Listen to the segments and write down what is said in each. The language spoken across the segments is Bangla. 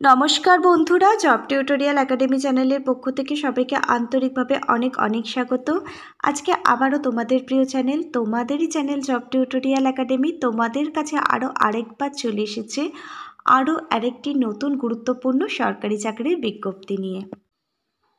নমস্কার বন্ধুরা, জব টিউটোরিয়াল একাডেমি চ্যানেলের পক্ষ থেকে সবাইকে আন্তরিকভাবে অনেক অনেক স্বাগত। আজকে আবারও তোমাদের প্রিয় চ্যানেল, তোমাদেরই চ্যানেল জব টিউটোরিয়াল একাডেমি তোমাদের কাছে আরেকবার চলে এসেছে আরও আরেকটি নতুন গুরুত্বপূর্ণ সরকারি চাকরির বিজ্ঞপ্তি নিয়ে।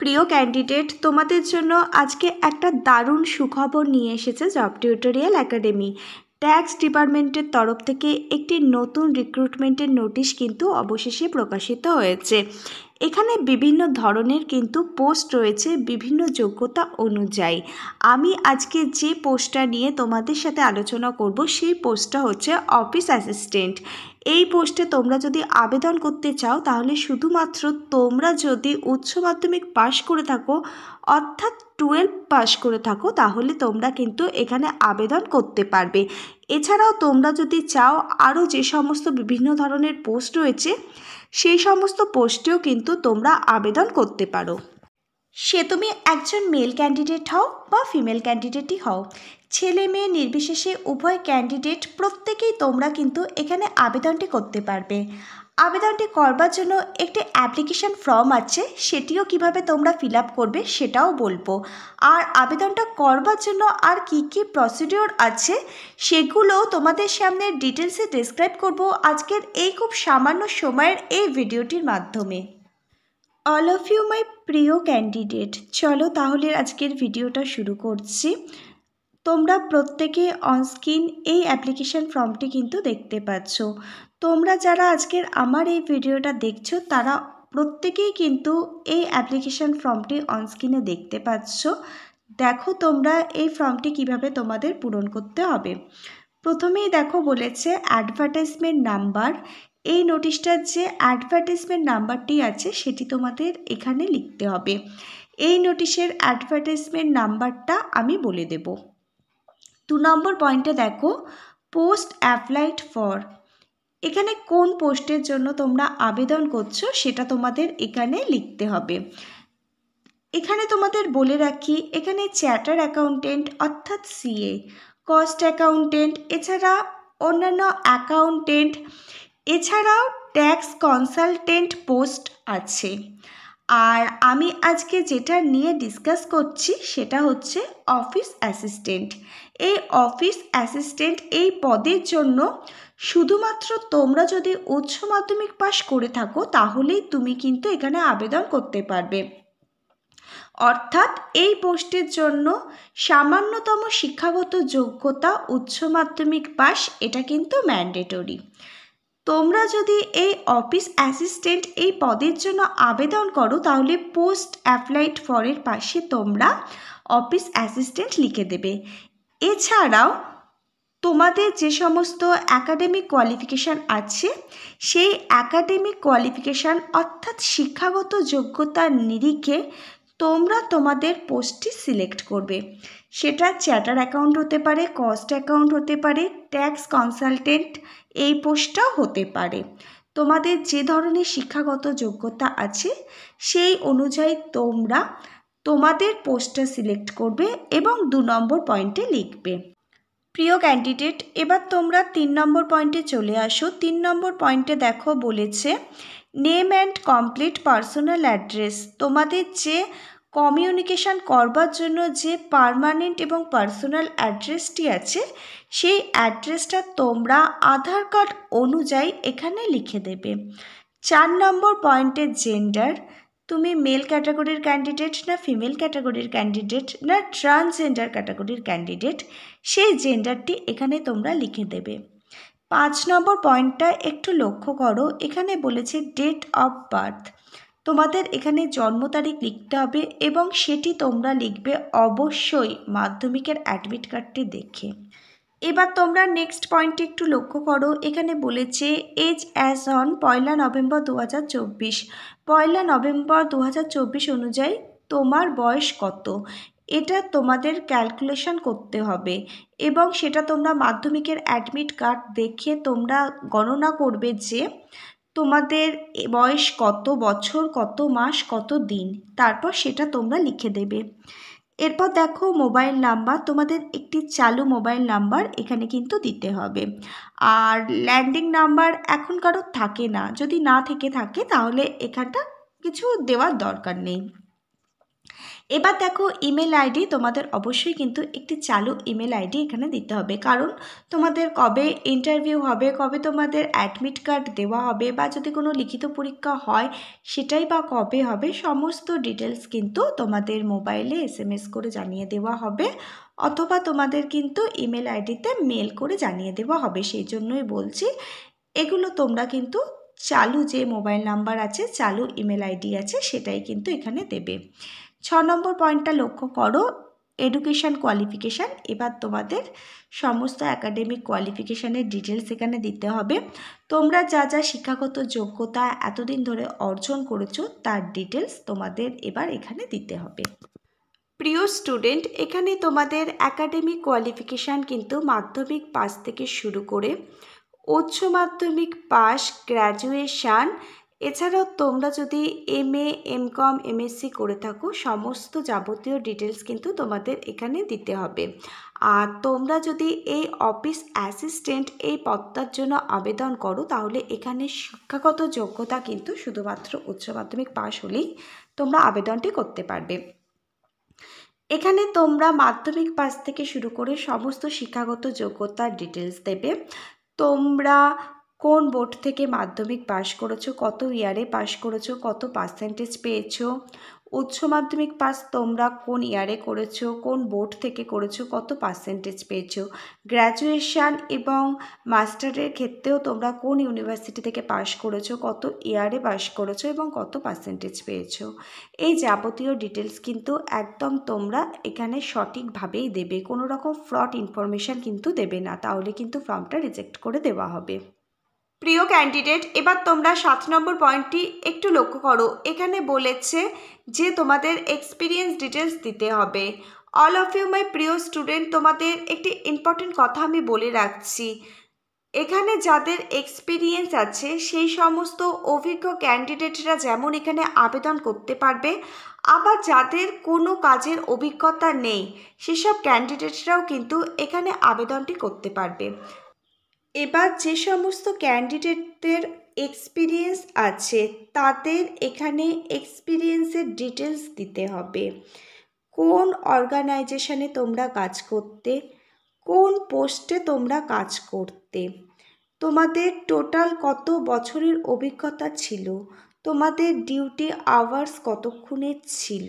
প্রিয় ক্যান্ডিডেট, তোমাদের জন্য আজকে একটা দারুণ সুখবর নিয়ে এসেছে জব টিউটোরিয়াল একাডেমি। ট্যাক্স ডিপার্টমেন্টের তরফ থেকে একটি নতুন রিক্রুটমেন্টের নোটিশ কিন্তু অবশেষে প্রকাশিত হয়েছে। এখানে বিভিন্ন ধরনের কিন্তু পোস্ট রয়েছে বিভিন্ন যোগ্যতা অনুযায়ী। আমি আজকে যে পোস্টটা নিয়ে তোমাদের সাথে আলোচনা করব সেই পোস্টটা হচ্ছে অফিস অ্যাসিস্ট্যান্ট। এই পোস্টে তোমরা যদি আবেদন করতে চাও তাহলে শুধুমাত্র তোমরা যদি উচ্চ মাধ্যমিক পাশ করে থাকো অর্থাৎ 12 পাশ করে থাকো তাহলে তোমরা কিন্তু এখানে আবেদন করতে পারবে। এছাড়াও তোমরা যদি চাও আরও যে সমস্ত বিভিন্ন ধরনের পোস্ট রয়েছে সেই সমস্ত পোস্টেও কিন্তু তোমরা আবেদন করতে পারো। সে তুমি একজন মেল ক্যান্ডিডেট হও বা ফিমেল ক্যান্ডিডেটই হও, ছেলে মেয়ে নির্বিশেষে উভয় ক্যান্ডিডেট প্রত্যেকেই তোমরা কিন্তু এখানে আবেদনটি করতে পারবে। আবেদনটি করবার জন্য একটি অ্যাপ্লিকেশন ফর্ম আছে, সেটিও কিভাবে তোমরা ফিল আপ করবে সেটাও বলবো। আর আবেদনটা করবার জন্য আর কি কি প্রসিডিওর আছে সেগুলো তোমাদের সামনে ডিটেলসে ডেসক্রাইব করব আজকের এই খুব সামান্য সময়ের এই ভিডিওটির মাধ্যমে। অল অফ ইউ মাই প্রিয় ক্যান্ডিডেট, চলো তাহলে আজকের ভিডিওটা শুরু করছি। তোমরা প্রত্যেকে অনস্ক্রিন এই অ্যাপ্লিকেশন ফর্মটি কিন্তু দেখতে পাচ্ছ। তোমরা যারা আজকের আমার এই ভিডিওটা দেখছো তারা প্রত্যেকেই কিন্তু এই অ্যাপ্লিকেশন ফর্মটি অনস্ক্রিনে দেখতে পাচ্ছ। দেখো তোমরা এই ফর্মটি কিভাবে তোমাদের পূরণ করতে হবে। প্রথমেই দেখো বলেছে অ্যাডভার্টাইজমেন্ট নাম্বার। এই নোটিশটার যে অ্যাডভার্টাইজমেন্ট নাম্বারটি আছে সেটি তোমাদের এখানে লিখতে হবে। এই নোটিশের অ্যাডভার্টাইজমেন্ট নাম্বারটা আমি বলে দেব। 2 নম্বর পয়েন্টে দেখো পোস্ট অ্যাপ্লাইড ফর। এখানে কোন পোস্টের জন্য তোমরা আবেদন করছো সেটা তোমাদের এখানে লিখতে হবে। এখানে তোমাদের বলে রাখি, এখানে চার্টার অ্যাকাউন্টেন্ট অর্থাৎ সিএ, কস্ট অ্যাকাউন্টেন্ট, এছাড়া অন্যান্য অ্যাকাউন্টেন্ট, এছাড়াও ট্যাক্স কনসালটেন্ট পোস্ট আছে। আর আমি আজকে যেটা নিয়ে ডিসকাস করছি সেটা হচ্ছে অফিস অ্যাসিস্ট্যান্ট। এই অফিস অ্যাসিস্ট্যান্ট এই পদের জন্য শুধুমাত্র তোমরা যদি উচ্চ মাধ্যমিক পাশ করে থাকো তাহলেই তুমি কিন্তু এখানে আবেদন করতে পারবে। অর্থাৎ এই পোস্টের জন্য সামান্যতম শিক্ষাগত যোগ্যতা উচ্চ মাধ্যমিক পাশ, এটা কিন্তু ম্যান্ডেটরি। তোমরা যদি এই অফিস অ্যাসিস্ট্যান্ট এই পদের জন্য আবেদন করো তাহলে পোস্ট অ্যাপ্লাইড ফরের পাশে তোমরা অফিস অ্যাসিস্ট্যান্ট লিখে দেবে। এছাড়াও তোমাদের যে সমস্ত একাডেমিক কোয়ালিফিকেশান আছে সেই একাডেমিক কোয়ালিফিকেশান অর্থাৎ শিক্ষাগত যোগ্যতার নিরিখে তোমরা তোমাদের পোস্টটি সিলেক্ট করবে। সেটা চার্টার অ্যাকাউন্ট হতে পারে, কস্ট অ্যাকাউন্ট হতে পারে, ট্যাক্স কনসালটেন্ট এই পোস্টটাও হতে পারে। তোমাদের যে ধরনের শিক্ষাগত যোগ্যতা আছে সেই অনুযায়ী তোমরা তোমাদের পোস্টটা সিলেক্ট করবে এবং 2 নম্বর পয়েন্টে লিখবে। প্রিয় ক্যান্ডিডেট, এবার তোমরা 3 নম্বর পয়েন্টে চলে আসো। 3 নম্বর পয়েন্টে দেখো বলেছে name and complete personal address. তোমাদের যে কমিউনিকেশান করবার জন্য যে পার্মানেন্ট এবং পার্সোনাল অ্যাড্রেসটি আছে সেই অ্যাড্রেসটা তোমরা আধার কার্ড অনুযায়ী এখানে লিখে দেবে। 4 নম্বর পয়েন্টে জেন্ডার, তুমি মেল ক্যাটাগরির ক্যান্ডিডেট না ফিমেল ক্যাটাগরির ক্যান্ডিডেট না ট্রান্সজেন্ডার ক্যাটাগরির ক্যান্ডিডেট সেই জেন্ডারটি এখানে তোমরা লিখে দেবে। 5 নম্বর পয়েন্টটা একটু লক্ষ্য করো, এখানে বলেছে ডেট অফ বার্থ। তোমাদের এখানে জন্ম তারিখ লিখতে হবে এবং সেটি তোমরা লিখবে অবশ্যই মাধ্যমিকের অ্যাডমিট কার্ডটি দেখে। এবার তোমরা নেক্সট পয়েন্টটি একটু লক্ষ্য করো, এখানে বলেছে age as on 1 November 2024। 1 November 2024 অনুযায়ী তোমার বয়স কত এটা তোমাদের ক্যালকুলেশন করতে হবে এবং সেটা তোমরা মাধ্যমিকের অ্যাডমিট কার্ড দেখে তোমরা গণনা করবে যে তোমাদের বয়স কত বছর, কত মাস, কত দিন, তারপর সেটা তোমরা লিখে দেবে। এরপর দেখো মোবাইল নাম্বার, তোমাদের একটি চালু মোবাইল নাম্বার এখানে কিন্তু দিতে হবে। আর ল্যান্ডিং নাম্বার এখন কারোর থাকে না, যদি না থেকে থাকে তাহলে এখানটা কিছু দেওয়ার দরকার নেই। এবার দেখো ইমেল আইডি, তোমাদের অবশ্যই কিন্তু একটি চালু ইমেল আইডি এখানে দিতে হবে, কারণ তোমাদের কবে ইন্টারভিউ হবে, কবে তোমাদের অ্যাডমিট কার্ড দেওয়া হবে, বা যদি কোনো লিখিত পরীক্ষা হয় সেটাই বা কবে হবে, সমস্ত ডিটেলস কিন্তু তোমাদের মোবাইলে SMS করে জানিয়ে দেওয়া হবে, অথবা তোমাদের কিন্তু ইমেল আইডিতে মেল করে জানিয়ে দেওয়া হবে। সেই জন্যই বলছি এগুলো তোমরা কিন্তু চালু যে মোবাইল নাম্বার আছে, চালু ইমেল আইডি আছে, সেটাই কিন্তু এখানে দেবে। 6 নম্বর পয়েন্টটা লক্ষ্য করো, এডুকেশান কোয়ালিফিকেশান। এবার তোমাদের সমস্ত একাডেমিক কোয়ালিফিকেশানের ডিটেলস এখানে দিতে হবে। তোমরা যা যা শিক্ষাগত যোগ্যতা এতদিন ধরে অর্জন করেছো তার ডিটেলস তোমাদের এবার এখানে দিতে হবে। প্রিয় স্টুডেন্ট, এখানে তোমাদের একাডেমিক কোয়ালিফিকেশান কিন্তু মাধ্যমিক পাস থেকে শুরু করে উচ্চ মাধ্যমিক পাস, গ্র্যাজুয়েশান, এছাড়াও তোমরা যদি MA, MCOM, MSc করে থাকো সমস্ত যাবতীয় ডিটেলস কিন্তু তোমাদের এখানে দিতে হবে। আর তোমরা যদি এই অফিস অ্যাসিস্ট্যান্ট এই পদটার জন্য আবেদন করো তাহলে এখানে শিক্ষাগত যোগ্যতা কিন্তু শুধুমাত্র উচ্চ মাধ্যমিক পাস হলেই তোমরা আবেদনটি করতে পারবে। এখানে তোমরা মাধ্যমিক পাস থেকে শুরু করে সমস্ত শিক্ষাগত যোগ্যতার ডিটেলস দেবে। তোমরা কোন বোর্ড থেকে মাধ্যমিক পাস করেছো, কত ইয়ারে পাস করেছো, কত পার্সেন্টেজ পেয়েছো, উচ্চ মাধ্যমিক পাস তোমরা কোন ইয়ারে করেছো, কোন বোর্ড থেকে করেছো, কত পার্সেন্টেজ পেয়েছো, গ্র্যাজুয়েশান এবং মাস্টারের ক্ষেত্রেও তোমরা কোন ইউনিভার্সিটি থেকে পাস করেছো, কত ইয়ারে পাস করেছো এবং কত পার্সেন্টেজ পেয়েছো, এই যাবতীয় ডিটেলস কিন্তু একদম তোমরা এখানে সঠিকভাবেই দেবে, কোনো রকম ফ্রড ইনফরমেশান কিন্তু দেবে না, তাহলে কিন্তু ফর্মটা রিজেক্ট করে দেওয়া হবে। প্রিয় ক্যান্ডিডেট, এবার তোমরা 7 নম্বর পয়েন্টটি একটু লক্ষ্য করো। এখানে বলেছে যে তোমাদের এক্সপিরিয়েন্স ডিটেলস দিতে হবে। অল অফ ইউ মাই প্রিয় স্টুডেন্ট, তোমাদের একটি ইম্পর্টেন্ট কথা আমি বলে রাখছি, এখানে যাদের এক্সপিরিয়েন্স আছে সেই সমস্ত অভিজ্ঞ ক্যান্ডিডেটরা যেমন এখানে আবেদন করতে পারবে, আবার যাদের কোনো কাজের অভিজ্ঞতা নেই সেসব ক্যান্ডিডেটরাও কিন্তু এখানে আবেদনটি করতে পারবে। এবার যে সমস্ত ক্যান্ডিডেটদের এক্সপিরিয়েন্স আছে তাদের এখানে এক্সপিরিয়েন্সের ডিটেলস দিতে হবে। কোন অর্গানাইজেশনে তোমরা কাজ করতে, কোন পোস্টে তোমরা কাজ করতে, তোমাদের টোটাল কত বছরের অভিজ্ঞতা ছিল, তোমাদের ডিউটি আওয়ার্স কতক্ষণের ছিল,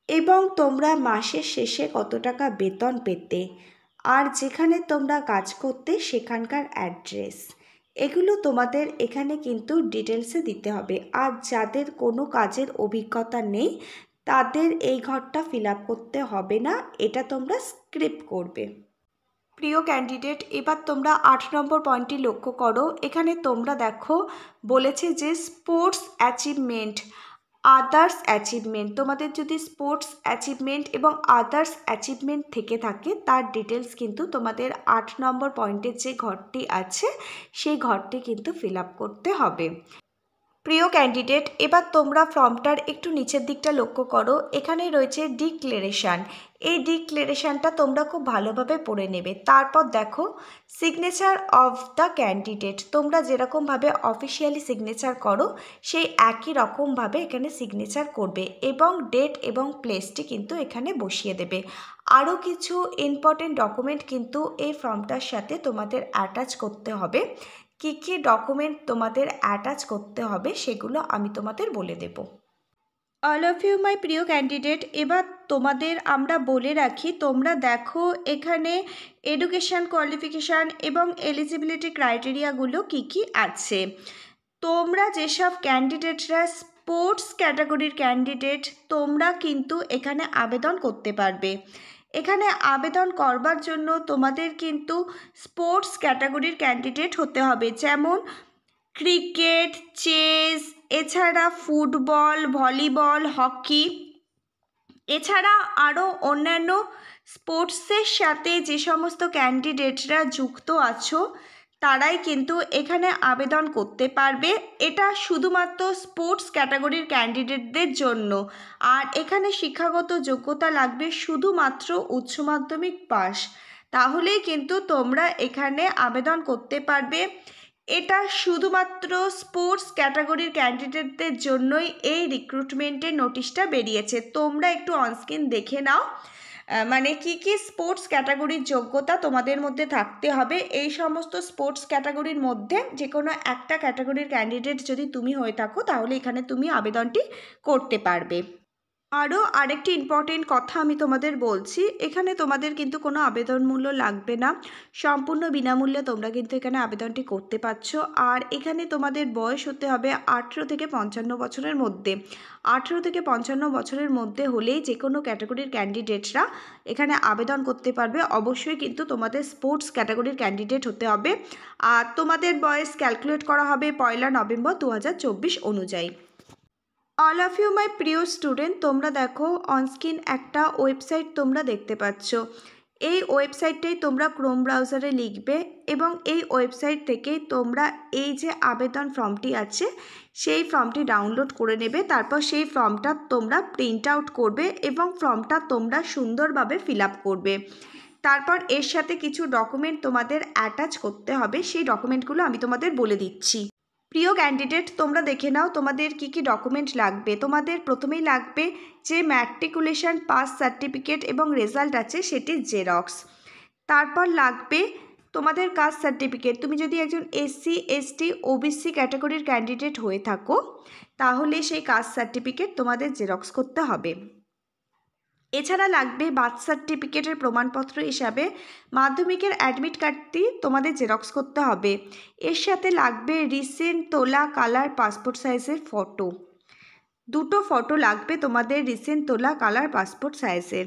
এবং তোমরা মাসের শেষে কত টাকা বেতন পেতে, আর যেখানে তোমরা কাজ করতে সেখানকার অ্যাড্রেস, এগুলো তোমাদের এখানে কিন্তু ডিটেলসে দিতে হবে। আর যাদের কোনো কাজের অভিজ্ঞতা নেই তাদের এই ঘরটা ফিল আপ করতে হবে না, এটা তোমরা স্ক্রিপ করবে। প্রিয় ক্যান্ডিডেট, এবার তোমরা 8 নম্বর পয়েন্টটি লক্ষ্য করো। এখানে তোমরা দেখো বলেছে যে স্পোর্টস অ্যাচিভমেন্ট, আদার্স অ্যাচিভমেন্ট, তোমাদের যদি স্পোর্টস অ্যাচিভমেন্ট এবং আদার্স অ্যাচিভমেন্ট থেকে থাকে তার ডিটেলস কিন্তু তোমাদের 8 নম্বর পয়েন্টের যে ঘরটি আছে সেই ঘরটি কিন্তু ফিল আপ করতে হবে। প্রিয় ক্যান্ডিডেট, এবার তোমরা ফর্মটার একটু নিচের দিকটা লক্ষ্য করো, এখানে রয়েছে ডিক্লারেশান। এই ডিক্লারেশানটা তোমরা খুব ভালোভাবে পড়ে নেবে। তারপর দেখো সিগনেচার অফ দ্য ক্যান্ডিডেট, তোমরা যেরকমভাবে অফিসিয়ালি সিগনেচার করো সেই একই রকমভাবে এখানে সিগনেচার করবে এবং ডেট এবং প্লেসটি কিন্তু এখানে বসিয়ে দেবে। আরও কিছু ইম্পর্টেন্ট ডকুমেন্ট কিন্তু এই ফর্মটার সাথে তোমাদের অ্যাটাচ করতে হবে। কী কী ডকুমেন্ট তোমাদের অ্যাটাচ করতে হবে সেগুলো আমি তোমাদের বলে দেব। অল অফ ইউ মাই প্রিয় ক্যান্ডিডেট, এবার তোমাদের আমরা বলে রাখি, তোমরা দেখো এখানে এডুকেশান কোয়ালিফিকেশান এবং এলিজিবিলিটি ক্রাইটেরিয়াগুলো কী কী আছে। তোমরা যেসব ক্যান্ডিডেটরা স্পোর্টস ক্যাটাগরির ক্যান্ডিডেট তোমরা কিন্তু এখানে আবেদন করতে পারবে। এখানে আবেদন করবার জন্য তোমাদের কিন্তু স্পোর্টস ক্যাটাগরির ক্যান্ডিডেট হতে হবে, যেমন ক্রিকেট, চেস, এছাড়া ফুটবল, ভলিবল, হকি, এছাড়া আরও অন্যান্য স্পোর্টসের সাথে যে সমস্ত ক্যান্ডিডেটরা যুক্ত আছো তারাই কিন্তু এখানে আবেদন করতে পারবে। এটা শুধুমাত্র স্পোর্টস ক্যাটাগরির ক্যান্ডিডেটদের জন্য। আর এখানে শিক্ষাগত যোগ্যতা লাগবে শুধুমাত্র উচ্চ মাধ্যমিক পাস, তাহলেই কিন্তু তোমরা এখানে আবেদন করতে পারবে। এটা শুধুমাত্র স্পোর্টস ক্যাটাগরির ক্যান্ডিডেটদের জন্যই এই রিক্রুটমেন্টের নোটিশটা বেরিয়েছে। তোমরা একটু অনস্ক্রিন দেখে নাও, মানে কি স্পোর্টস ক্যাটাগরির যোগ্যতা তোমাদের মধ্যে থাকতে হবে। এই সমস্ত স্পোর্টস ক্যাটাগরির মধ্যে যে কোনো একটা ক্যাটাগরির ক্যান্ডিডেট যদি তুমি হয়ে থাকো, তাহলে এখানে তুমি আবেদনটি করতে পারবে। আরও আরেকটি ইম্পর্টেন্ট কথা আমি তোমাদের বলছি, এখানে তোমাদের কিন্তু কোনো আবেদন মূল্য লাগবে না, সম্পূর্ণ বিনামূল্যে তোমরা কিন্তু এখানে আবেদনটি করতে পারছো। আর এখানে তোমাদের বয়স হতে হবে 18 থেকে 55 বছরের মধ্যে। 18 থেকে 55 বছরের মধ্যে হলেই যে কোনো ক্যাটাগরির ক্যান্ডিডেটরা এখানে আবেদন করতে পারবে। অবশ্যই কিন্তু তোমাদের স্পোর্টস ক্যাটাগরির ক্যান্ডিডেট হতে হবে। আর তোমাদের বয়স ক্যালকুলেট করা হবে 1 নভেম্বর 2024 অনুযায়ী। অল অফ ইউ মাই প্রিয় স্টুডেন্ট, তোমরা দেখো অনস্ক্রিন একটা ওয়েবসাইট তোমরা দেখতে পাচ্ছ। এই ওয়েবসাইটটাই তোমরা ক্রোম ব্রাউজারে লিখবে এবং এই ওয়েবসাইট থেকেই তোমরা এই যে আবেদন ফর্মটি আছে সেই ফর্মটি ডাউনলোড করে নেবে। তারপর সেই ফর্মটা তোমরা প্রিন্ট আউট করবে এবং ফর্মটা তোমরা সুন্দরভাবে ফিল আপ করবে। তারপর এর সাথে কিছু ডকুমেন্ট তোমাদের অ্যাটাচ করতে হবে, সেই ডকুমেন্টগুলো আমি তোমাদের বলে দিচ্ছি। প্রিয় ক্যান্ডিডেট, তোমরা দেখে নাও তোমাদের কি ডকুমেন্ট লাগবে। তোমাদের প্রথমেই লাগবে যে ম্যাট্রিকুলেশন পাস সার্টিফিকেট এবং রেজাল্ট আছে সেটির জেরক্স। তারপর লাগবে তোমাদের কাস্ট সার্টিফিকেট। তুমি যদি একজন SC ST OBC ক্যাটাগরির ক্যান্ডিডেট হয়ে থাকো, তাহলে সেই কাস্ট সার্টিফিকেট তোমাদের জেরক্স করতে হবে। এছাড়া লাগবে বার্থ সার্টিফিকেটের প্রমাণপত্র হিসাবে মাধ্যমিকের অ্যাডমিট কার্ডটি তোমাদের জেরক্স করতে হবে। এর সাথে লাগবে রিসেন্ট তোলা কালার পাসপোর্ট সাইজের ফটো। দুটো ফটো লাগবে তোমাদের রিসেন্ট তোলা কালার পাসপোর্ট সাইজের।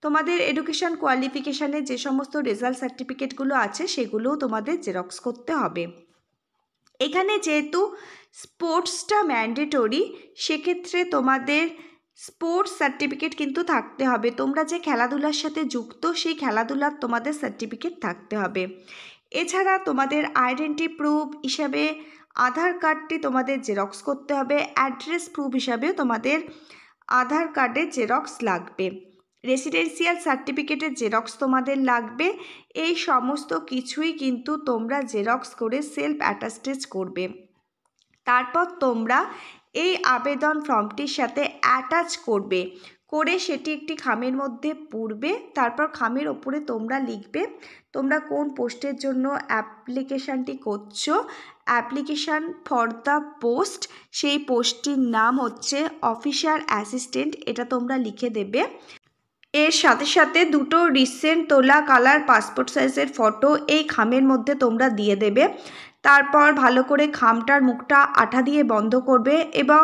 তোমাদের এডুকেশন কোয়ালিফিকেশানের যে সমস্ত রেজাল্ট সার্টিফিকেটগুলো আছে সেগুলোও তোমাদের জেরক্স করতে হবে। এখানে যেহেতু স্পোর্টসটা ম্যান্ডেটরি, সেক্ষেত্রে তোমাদের স্পোর্টস সার্টিফিকেট কিন্তু থাকতে হবে। তোমরা যে খেলাধুলার সাথে যুক্ত সেই খেলাধুলার তোমাদের সার্টিফিকেট থাকতে হবে। এছাড়া তোমাদের আইডেন্টি প্রুফ হিসাবে আধার কার্ডটি তোমাদের জেরক্স করতে হবে। অ্যাড্রেস প্রুফ হিসাবেও তোমাদের আধার কার্ডের জেরক্স লাগবে। রেসিডেন্সিয়াল সার্টিফিকেটের জেরক্স তোমাদের লাগবে। এই সমস্ত কিছুই কিন্তু তোমরা জেরক্স করে সেলফ অ্যাটাস্টেজ করবে। তারপর তোমরা এই আবেদন ফর্মটির সাথে অ্যাটাচ করবে, করে সেটি একটি খামের মধ্যে পুরবে। তারপর খামের ওপরে তোমরা লিখবে তোমরা কোন পোস্টের জন্য অ্যাপ্লিকেশানটি করছো। অ্যাপ্লিকেশান ফর দ্য পোস্ট, সেই পোস্টটির নাম হচ্ছে অফিসার অ্যাসিস্ট্যান্ট, এটা তোমরা লিখে দেবে। এর সাথে সাথে দুটো রিসেন্ট তোলা কালার পাসপোর্ট সাইজের ফটো এই খামের মধ্যে তোমরা দিয়ে দেবে। তারপর ভালো করে খামটার মুখটা আঠা দিয়ে বন্ধ করবে এবং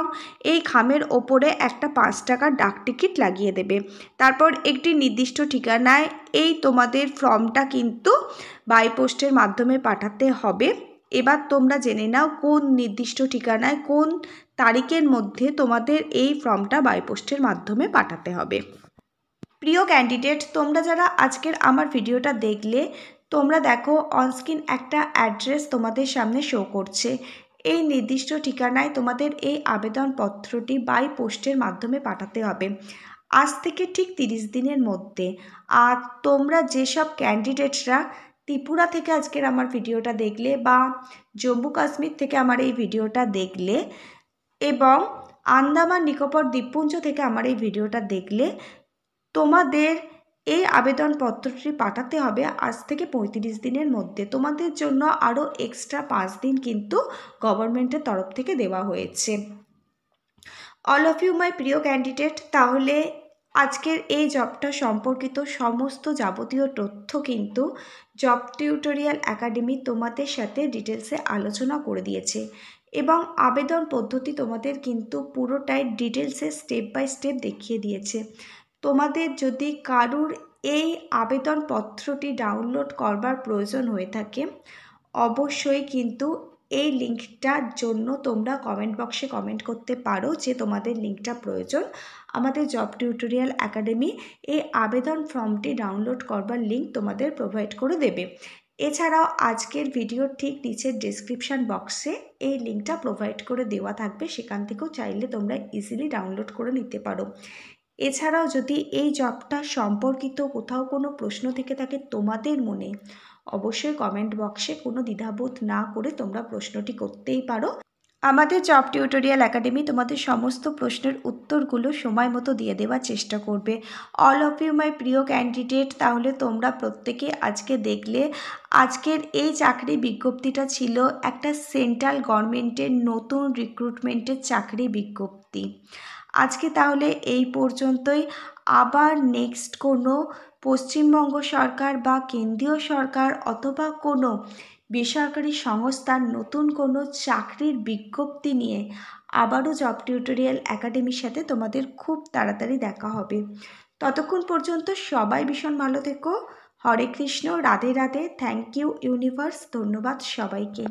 এই খামের ওপরে একটা 5 টাকার ডাক টিকিট লাগিয়ে দেবে। তারপর একটি নির্দিষ্ট ঠিকানায় এই তোমাদের ফর্মটা কিন্তু বাই পোস্টের মাধ্যমে পাঠাতে হবে। এবার তোমরা জেনে নাও কোন নির্দিষ্ট ঠিকানায় কোন তারিখের মধ্যে তোমাদের এই ফর্মটা বাই পোস্টের মাধ্যমে পাঠাতে হবে। প্রিয় ক্যান্ডিডেট, তোমরা যারা আজকের আমার ভিডিওটা দেখলে, তোমরা দেখো অনস্ক্রিন একটা অ্যাড্রেস তোমাদের সামনে শো করছে। এই নির্দিষ্ট ঠিকানায় তোমাদের এই আবেদনপত্রটি বাই পোস্টের মাধ্যমে পাঠাতে হবে আজ থেকে ঠিক 30 দিনের মধ্যে। আর তোমরা যেসব ক্যান্ডিডেটরা ত্রিপুরা থেকে আজকের আমার ভিডিওটা দেখলে বা জম্মু কাশ্মীর থেকে আমার এই ভিডিওটা দেখলে এবং আন্দামান নিকোবর দ্বীপপুঞ্জ থেকে আমার এই ভিডিওটা দেখলে, তোমাদের এই আবেদনপত্রটি পাঠাতে হবে আজ থেকে 35 দিনের মধ্যে। তোমাদের জন্য আরও এক্সট্রা 5 দিন কিন্তু গভর্নমেন্টের তরফ থেকে দেওয়া হয়েছে। অল অফ ইউ মাই প্রিয় ক্যান্ডিডেট, তাহলে আজকের এই জবটা সম্পর্কিত সমস্ত যাবতীয় তথ্য কিন্তু জব টিউটোরিয়াল একাডেমি তোমাদের সাথে ডিটেলসে আলোচনা করে দিয়েছে এবং আবেদন পদ্ধতি তোমাদের কিন্তু পুরোটাই ডিটেলসে স্টেপ বাই স্টেপ দেখিয়ে দিয়েছে। তোমাদের যদি কারুর এই আবেদনপত্রটি ডাউনলোড করবার প্রয়োজন হয়ে থাকে, অবশ্যই কিন্তু এই লিঙ্কটার জন্য তোমরা কমেন্ট বক্সে কমেন্ট করতে পারো যে তোমাদের লিঙ্কটা প্রয়োজন। আমাদের জব টিউটোরিয়াল একাডেমি এই আবেদন ফর্মটি ডাউনলোড করবার লিঙ্ক তোমাদের প্রোভাইড করে দেবে। এছাড়াও আজকের ভিডিওর ঠিক নিচের ডেসক্রিপশান বক্সে এই লিঙ্কটা প্রোভাইড করে দেওয়া থাকবে, সেখান থেকেও চাইলে তোমরা ইজিলি ডাউনলোড করে নিতে পারো। এছাড়াও যদি এই জবটা সম্পর্কিত কোথাও কোনো প্রশ্ন থেকে থাকে তোমাদের মনে, অবশ্যই কমেন্ট বক্সে কোনো দ্বিধাবোধ না করে তোমরা প্রশ্নটি করতেই পারো। আমাদের জব টিউটোরিয়াল একাডেমি তোমাদের সমস্ত প্রশ্নের উত্তরগুলো সময় মতো দিয়ে দেওয়ার চেষ্টা করবে। অল অফ ইউ মাই প্রিয় ক্যান্ডিডেট, তাহলে তোমরা প্রত্যেকে আজকে দেখলে আজকের এই চাকরি বিজ্ঞপ্তিটা ছিল একটা সেন্ট্রাল গভর্নমেন্টের নতুন রিক্রুটমেন্টের চাকরি বিজ্ঞপ্তি। আজকে তাহলে এই পর্যন্তই। আবার নেক্সট কোনো পশ্চিমবঙ্গ সরকার বা কেন্দ্রীয় সরকার অথবা কোনো বেসরকারি সংস্থার নতুন কোনো চাকরির বিজ্ঞপ্তি নিয়ে আবারও জব টিউটোরিয়াল একাডেমির সাথে তোমাদের খুব তাড়াতাড়ি দেখা হবে। ততক্ষণ পর্যন্ত সবাই ভীষণ ভালো থেকো। Hare Krishna, Radhe Radhe, thank you universe, ধন্যবাদ সবাইকে।